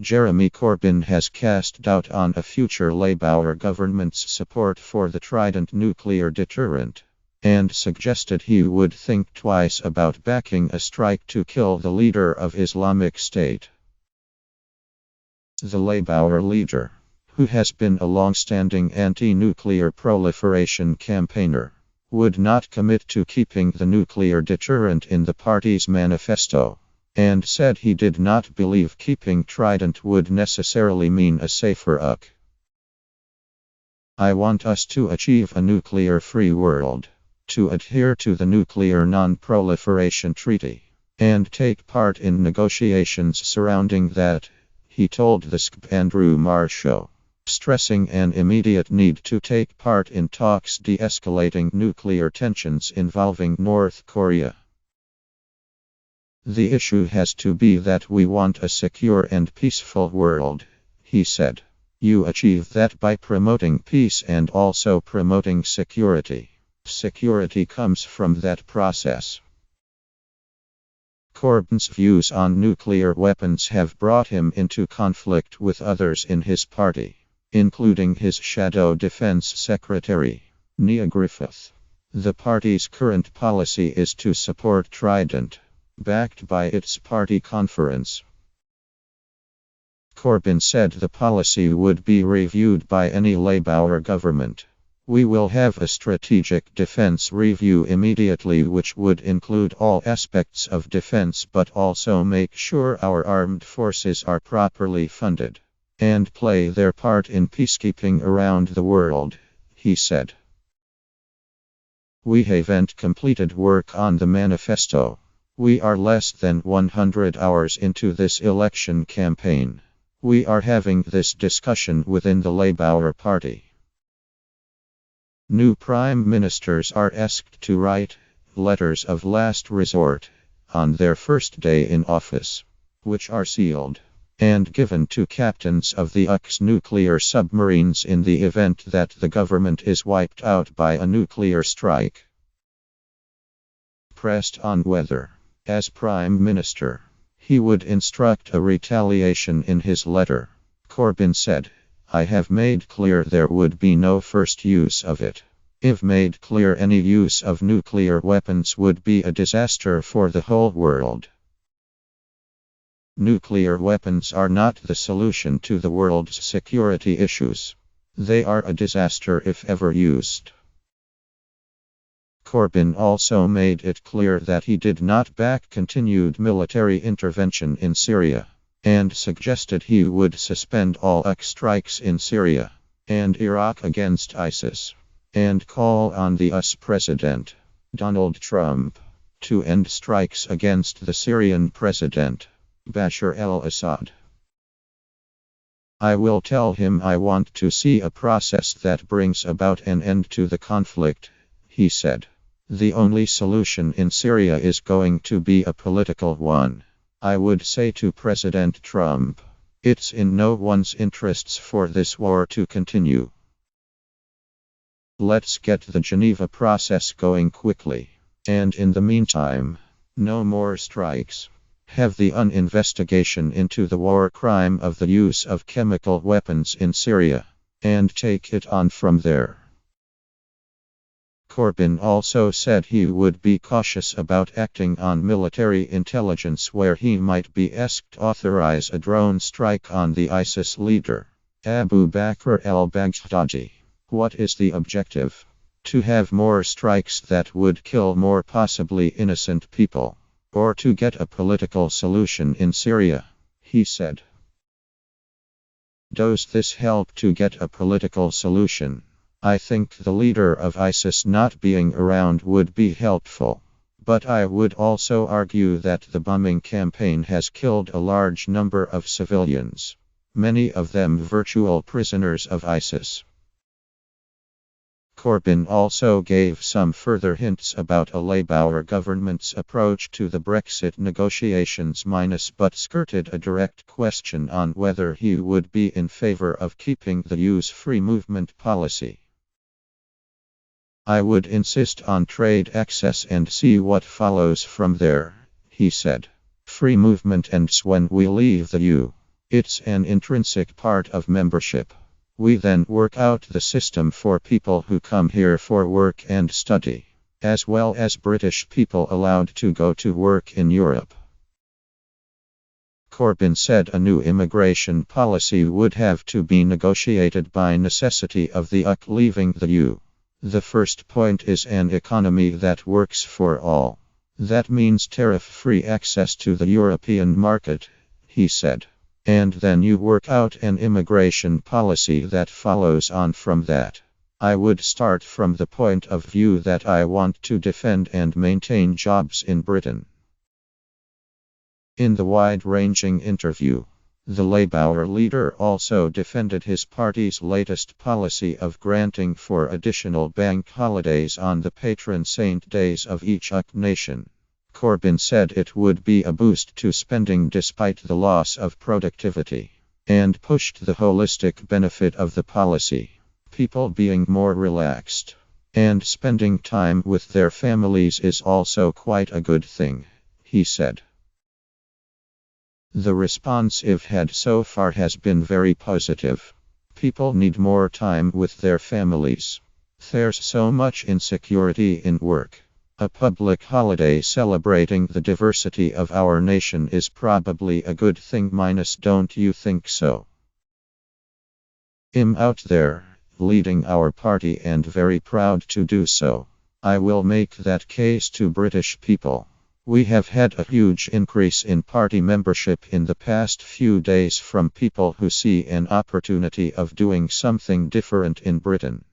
Jeremy Corbyn has cast doubt on a future Labour government's support for the Trident nuclear deterrent, and suggested he would think twice about backing a strike to kill the leader of Islamic State. The Labour leader, who has been a long-standing anti-nuclear proliferation campaigner, would not commit to keeping the nuclear deterrent in the party's manifesto, and said he did not believe keeping Trident would necessarily mean a safer UC. "I want us to achieve a nuclear-free world, to adhere to the Nuclear Non-Proliferation Treaty, and take part in negotiations surrounding that," he told the SCP Andrew Marr show, stressing an immediate need to take part in talks de-escalating nuclear tensions involving North Korea. "The issue has to be that we want a secure and peaceful world," he said. "You achieve that by promoting peace and also promoting security. Security comes from that process." Corbyn's views on nuclear weapons have brought him into conflict with others in his party, including his shadow defense secretary, Nia Griffith. The party's current policy is to support Trident, backed by its party conference. Corbyn said the policy would be reviewed by any Labour government. "We will have a strategic defense review immediately, which would include all aspects of defense but also make sure our armed forces are properly funded and play their part in peacekeeping around the world," he said. "We haven't completed work on the manifesto. We are less than 100 hours into this election campaign. We are having this discussion within the Labour Party." New prime ministers are asked to write letters of last resort on their first day in office, which are sealed and given to captains of the UC's nuclear submarines in the event that the government is wiped out by a nuclear strike. Pressed on whether, as Prime Minister, he would instruct a retaliation in his letter, Corbyn said, "I have made clear there would be no first use of it. I've made clear any use of nuclear weapons would be a disaster for the whole world. Nuclear weapons are not the solution to the world's security issues. They are a disaster if ever used." Corbyn also made it clear that he did not back continued military intervention in Syria, and suggested he would suspend all UC strikes in Syria and Iraq against ISIS, and call on the US President, Donald Trump, to end strikes against the Syrian President, Bashar al-Assad. "I will tell him I want to see a process that brings about an end to the conflict," he said. "The only solution in Syria is going to be a political one. I would say to President Trump, it's in no one's interests for this war to continue. Let's get the Geneva process going quickly. And in the meantime, no more strikes. Have the UN investigation into the war crime of the use of chemical weapons in Syria, and take it on from there." Corbyn also said he would be cautious about acting on military intelligence where he might be asked to authorize a drone strike on the ISIS leader, Abu Bakr al-Baghdadi. What is the objective? To have more strikes that would kill more possibly innocent people, or to get a political solution in Syria, he said. Does this help to get a political solution? I think the leader of ISIS not being around would be helpful. But I would also argue that the bombing campaign has killed a large number of civilians, many of them virtual prisoners of ISIS. Corbyn also gave some further hints about a Labour government's approach to the Brexit negotiations but skirted a direct question on whether he would be in favour of keeping the EU's free movement policy. I would insist on trade access and see what follows from there, he said. Free movement ends when we leave the EU. It's an intrinsic part of membership. We then work out the system for people who come here for work and study, as well as British people allowed to go to work in Europe. Corbyn said a new immigration policy would have to be negotiated by necessity of the UK leaving the EU. The first point is an economy that works for all. That means tariff-free access to the European market, he said. And then you work out an immigration policy that follows on from that. I would start from the point of view that I want to defend and maintain jobs in Britain. In the wide-ranging interview, the Labour leader also defended his party's latest policy of granting 4 additional bank holidays on the patron saint days of each UK nation. Corbyn said it would be a boost to spending despite the loss of productivity, and pushed the holistic benefit of the policy, people being more relaxed, and spending time with their families is also quite a good thing, he said. The response I've had so far has been very positive. People need more time with their families. There's so much insecurity in work. A public holiday celebrating the diversity of our nation is probably a good thing, don't you think so? I'm out there, leading our party and very proud to do so. I will make that case to British people. We have had a huge increase in party membership in the past few days from people who see an opportunity of doing something different in Britain.